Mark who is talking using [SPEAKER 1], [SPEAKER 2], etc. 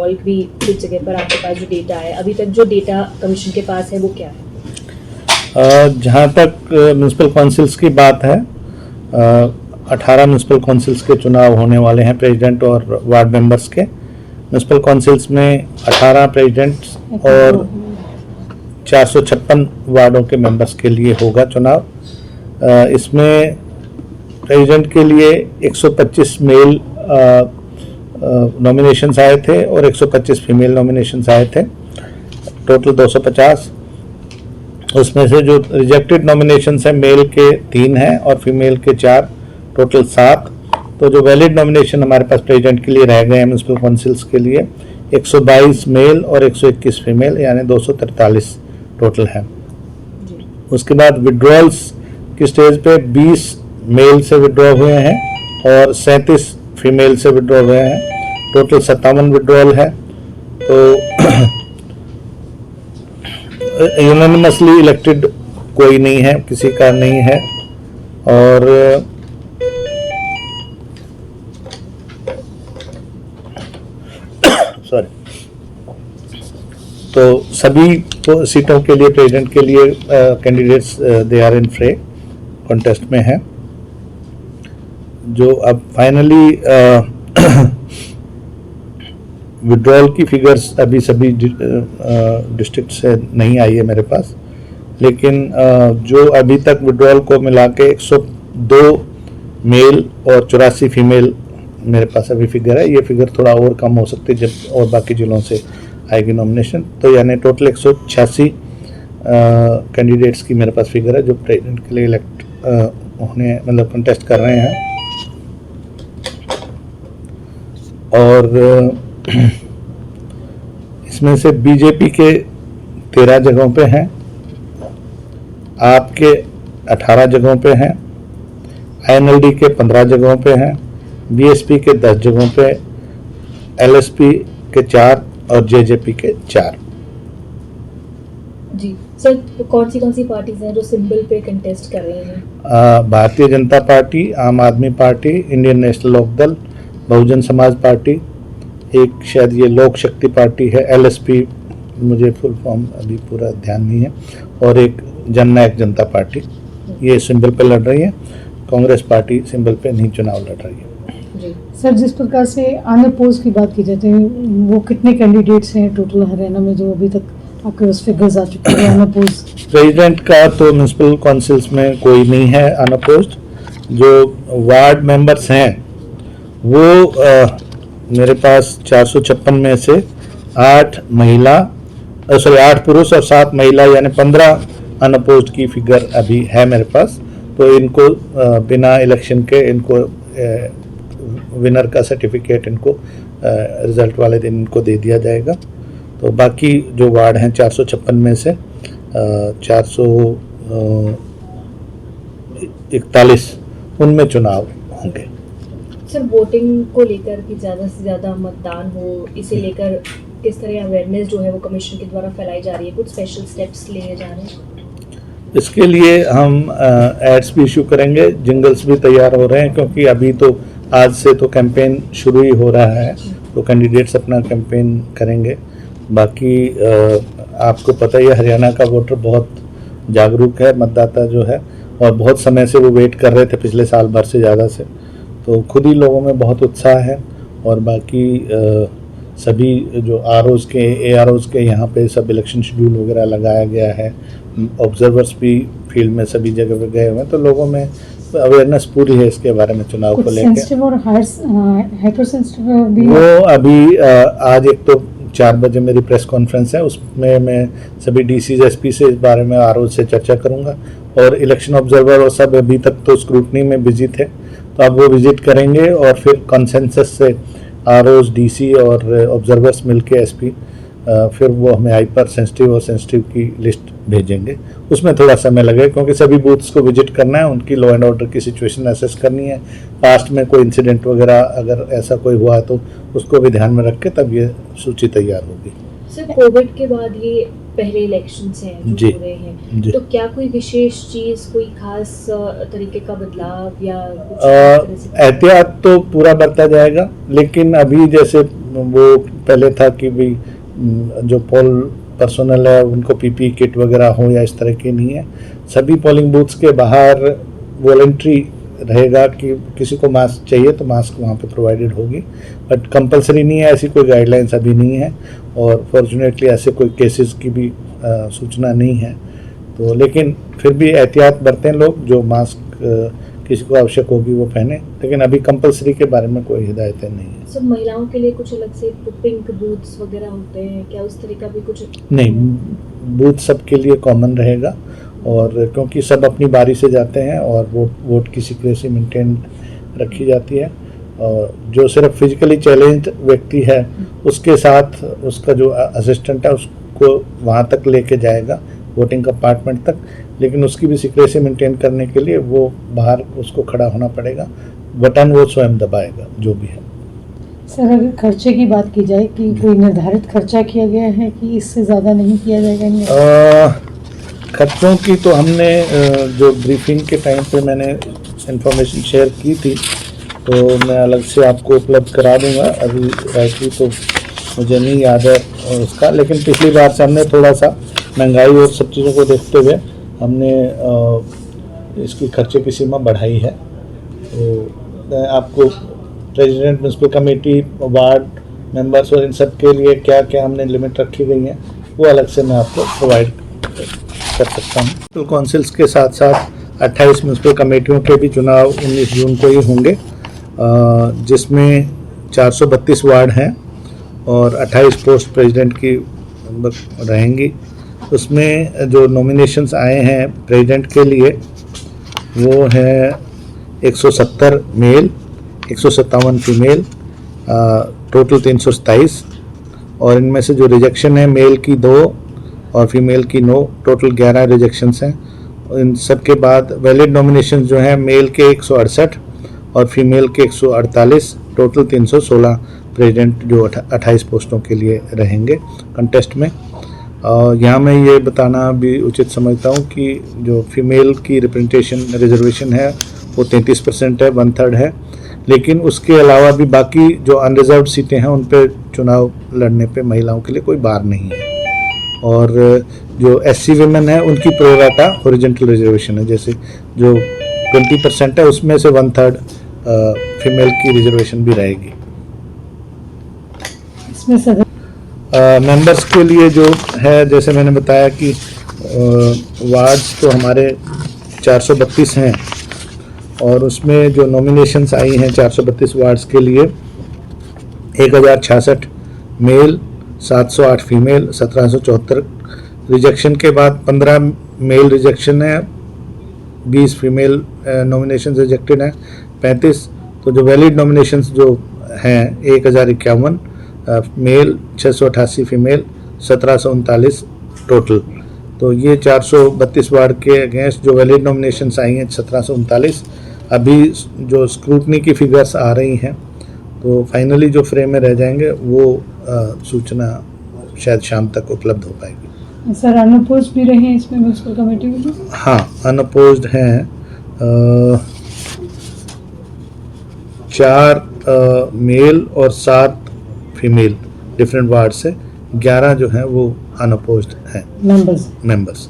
[SPEAKER 1] Withdrawal भी कुछ जगह पर आपके पास जो डेटा है, अभी तक जो डेटा कमीशन के पास है वो क्या है?
[SPEAKER 2] जहाँ तक म्यूनसिपल काउंसिल्स की बात है, 18 म्यूनसिपल काउंसिल्स के चुनाव होने वाले हैं, प्रेसिडेंट और वार्ड मेंबर्स के। म्यूनसिपल काउंसिल्स में 18 प्रेसिडेंट्स और 456 वार्डों के मेंबर्स के लिए होगा चुनाव। इसमें प्रेसिडेंट के लिए 125 मेल नॉमिनेशंस आए थे और 125 फीमेल नॉमिनेशंस आए थे, टोटल 250। उसमें से जो रिजेक्टेड नॉमिनेशंस हैं मेल के 3 हैं और फीमेल के 4, टोटल 7। तो जो वैलिड नॉमिनेशन हमारे पास प्रेसिडेंट के लिए रह गए हैं म्यूनसिपल काउंसिल्स के लिए 122 मेल और 121 फीमेल, यानी 243 टोटल है। उसके बाद विड्रॉल्स की स्टेज पे 20 मेल से विड्रॉ हुए हैं और 37 फीमेल से विड्रॉ हुए हैं, टोटल 57 विड्रॉल है। तो यूनानिमसली इलेक्टेड कोई नहीं है, किसी का नहीं है। और सॉरी, तो सभी सीटों के लिए प्रेसिडेंट के लिए कैंडिडेट्स दे आर इन फ्रे कॉन्टेस्ट में है। जो अब फाइनली विड्रॉल की फिगर्स अभी सभी डिस्ट्रिक्ट से नहीं आई है मेरे पास, लेकिन जो अभी तक विड्रॉल को मिला के 102 मेल और 84 फीमेल मेरे पास अभी फिगर है। ये फिगर थोड़ा और कम हो सकती है जब और बाकी जिलों से आएगी नॉमिनेशन। तो यानी टोटल 186 कैंडिडेट्स की मेरे पास फिगर है जो प्रेसिडेंट के लिए इलेक्ट होने मतलब कंटेस्ट कर रहे हैं। और इसमें से बीजेपी के 13 जगहों पे हैं, आपके 18 जगहों पे हैं, आईएनएलडी के 15 जगहों पे हैं, बीएसपी के 10 जगहों पे, एलएसपी के 4 और जेजेपी के 4।
[SPEAKER 1] जी सर, तो कौन सी पार्टीज हैं जो सिंबल पे कंटेस्ट कर रही हैं?
[SPEAKER 2] भारतीय जनता पार्टी, आम आदमी party, Indian national Lokdal, Bahujan Samaj party, एक शायद ये लोक शक्ति पार्टी है, एलएसपी, मुझे फुल फॉर्म अभी पूरा ध्यान नहीं है, और एक जननायक जनता पार्टी, ये सिंबल पे लड़ रही है। कांग्रेस पार्टी सिंबल पे नहीं चुनाव लड़ रही है।
[SPEAKER 3] जी सर, जिस प्रकार से अनअपोज की बात की जाती है, वो कितने कैंडिडेट्स हैं टोटल हरियाणा में जो अभी तक आपके पास फिगर्स आ चुके हैं अनअपोज?
[SPEAKER 2] प्रेसिडेंट का तो म्यूनसिपल काउंसिल्स में कोई नहीं है अनअपोज्ड। जो वार्ड मेंबर्स हैं वो मेरे पास 456 में से 8 पुरुष और 7 महिला, यानी 15 अनअपोज्ड की फिगर अभी है मेरे पास। तो इनको बिना इलेक्शन के इनको विनर का सर्टिफिकेट इनको रिजल्ट वाले दिन इनको दे दिया जाएगा। तो बाकी जो वार्ड हैं 456 में से 441 उनमें चुनाव होंगे।
[SPEAKER 1] सर, वोटिंग को लेकर कि ज़्यादा से ज़्यादा मतदान हो, इसे लेकर किस तरह अवेयरनेस जो है वो कमीशन के द्वारा फैलाई जा रही है? कुछ स्पेशल स्टेप्स लिए जा रहे हैं?
[SPEAKER 2] इसके लिए हम एड्स भी इशू करेंगे, जिंगल्स भी तैयार हो रहे हैं, क्योंकि अभी तो आज से तो कैंपेन शुरू ही हो रहा है, तो कैंडिडेट्स अपना कैंपेन करेंगे। बाकी आपको पता ही है हरियाणा का वोटर बहुत जागरूक है, मतदाता जो है, और बहुत समय से वो वेट कर रहे थे, पिछले साल भर से ज़्यादा से। तो खुद ही लोगों में बहुत उत्साह है। और बाकी सभी जो आरओज़ के एआरओज़ के यहाँ पे सब इलेक्शन शेड्यूल वगैरह लगाया गया है, ऑब्जर्वर्स भी फील्ड में सभी जगह पे गए हुए हैं, तो लोगों में अवेयरनेस पूरी है इसके बारे में चुनाव को लेकर। वो अभी आज एक तो 4 बजे मेरी प्रेस कॉन्फ्रेंस है, उसमें मैं सभी डीसीज एसपी से इस बारे में आरओ से चर्चा करूंगा। और इलेक्शन ऑब्जर्वर और सब अभी तक तो स्क्रूटनी में बिजी थे, तो अब वो विजिट करेंगे और फिर कंसेंसस से आरओज, डीसी और ऑब्जर्वर्स मिलके एसपी फिर वो हमें हाइपर सेंसिटिव और सेंसिटिव की लिस्ट भेजेंगे। उसमें थोड़ा समय लगेगा क्योंकि सभी बूथ्स को विजिट करना है, उनकी लॉ एंड ऑर्डर की सिचुएशन असेस करनी है, पास्ट में कोई इंसिडेंट वगैरह अगर ऐसा कोई हुआ है तो उसको भी ध्यान में रख के तब ये सूची तैयार होगी।
[SPEAKER 1] सर, कोविड के बाद ये पहले इलेक्शंस हैं जो हो रहे हैं, तो क्या कोई विशेष चीज, कोई खास तरीके का बदलाव या कुछ?
[SPEAKER 2] एहतियात तो पूरा बरता जाएगा, लेकिन अभी जैसे वो पहले था कि भी जो पोल पर्सोनल है उनको पीपी किट वगैरह हो या इस तरह की नहीं है। सभी पोलिंग बूथ्स के बाहर वॉलंटरी रहेगा कि किसी को मास्क चाहिए तो मास्क वहाँ पे प्रोवाइडेड होगी, बट कंपलसरी नहीं है, ऐसी कोई गाइडलाइंस अभी नहीं है और फॉर्चुनेटली ऐसे कोई केसेस की भी सूचना नहीं है। तो लेकिन फिर भी एहतियात बरतें लोग, जो मास्क किसी को आवश्यक होगी वो पहने, लेकिन अभी कंपलसरी के बारे में कोई हिदायतें नहीं है।
[SPEAKER 1] सब महिलाओं के लिए कुछ अलग से पिंक बूथ्स वगैरह होते हैं क्या, उस तरह का भी कुछ?
[SPEAKER 2] नहीं, बूथ सबके लिए कॉमन रहेगा और क्योंकि सब अपनी बारी से जाते हैं और वोट की सीक्रेसी मेंटेन रखी जाती है। और जो सिर्फ फिजिकली चैलेंज्ड व्यक्ति है उसके साथ उसका जो असिस्टेंट है उसको वहाँ तक लेके जाएगा, वोटिंग कंपार्टमेंट तक, लेकिन उसकी भी सीक्रेसी मेंटेन करने के लिए वो बाहर उसको खड़ा होना पड़ेगा, बटन वो स्वयं दबाएगा जो भी है।
[SPEAKER 3] सर अगर खर्चे की बात की जाए कि कोई निर्धारित खर्चा किया गया है कि इससे ज़्यादा नहीं किया जाएगा?
[SPEAKER 2] खर्चों की तो हमने जो ब्रीफिंग के टाइम पे मैंने इंफॉर्मेशन शेयर की थी तो मैं अलग से आपको उपलब्ध करा दूंगा, अभी राइटली तो मुझे नहीं याद है उसका, लेकिन पिछली बार से हमने थोड़ा सा महंगाई और सब चीज़ों को देखते हुए हमने इसकी खर्चे की सीमा बढ़ाई है। तो मैं आपको president, municipal committee, ward members और इन सब के लिए क्या क्या हमने लिमिट रखी गई है वो अलग से मैं आपको प्रोवाइड कर सकता हूँ। तो काउंसिल्स के साथ साथ 28 म्युनिसिपल कमेटियों के भी चुनाव 19 जून को ही होंगे, जिसमें 432 वार्ड हैं और 28 पोस्ट प्रेसिडेंट की रहेंगी। उसमें जो नॉमिनेशंस आए हैं प्रेसिडेंट के लिए वो है 170 मेल, 157 फीमेल, टोटल 327, और इनमें से जो रिजेक्शन है मेल की 2 और फीमेल की 9, टोटल 11 रिजेक्शंस हैं। इन सब के बाद वैलिड नॉमिनेशन जो हैं मेल के 168 और फीमेल के 148, टोटल 316 प्रेसिडेंट जो 28 पोस्टों के लिए रहेंगे कंटेस्ट में। यहाँ मैं ये बताना भी उचित समझता हूँ कि जो फीमेल की रिप्रेजेंटेशन रिजर्वेशन है वो 33% है, 1/3 है, लेकिन उसके अलावा भी बाकी जो अनरिजर्व्ड सीटें हैं उन पर चुनाव लड़ने पे महिलाओं के लिए कोई बार नहीं है। और जो एससी विमेन है उनकी प्रोराटा हॉरिजॉन्टल रिजर्वेशन है, जैसे जो 20% है उसमें से 1/3 फीमेल की रिजर्वेशन भी रहेगी।
[SPEAKER 3] इसमें सर
[SPEAKER 2] मेंबर्स के लिए जो है, जैसे मैंने बताया कि वार्ड्स तो हमारे 432 हैं और उसमें जो नॉमिनेशंस आई हैं 432 वार्ड्स के लिए 1066 मेल, 708 फीमेल, 1774 रिजेक्शन के बाद 15 मेल रिजेक्शन है, 20 फीमेल नॉमिनेशन रिजेक्टेड हैं, 35। तो जो वैलिड नॉमिनेशंस जो हैं 1051 मेल, 688 फीमेल, 1739 टोटल। तो ये 432 वार्ड के अगेंस्ट जो वैलिड नॉमिनेशंस आई हैं 1739। अभी जो स्क्रूटनी की फिगर्स आ रही हैं तो फाइनली जो फ्रेम में रह जाएंगे वो सूचना शायद शाम तक उपलब्ध हो पाएगी।
[SPEAKER 3] सर अनअपोज्ड भी रहे इसमें म्युनिसिपल कमेटी में?
[SPEAKER 2] हाँ, अनअपोज्ड हैं 4 मेल और 7 फीमेल डिफरेंट वार्ड से, 11 जो हैं वो अनअपोज्ड हैं।
[SPEAKER 3] मेंबर्स।
[SPEAKER 2] मेंबर्स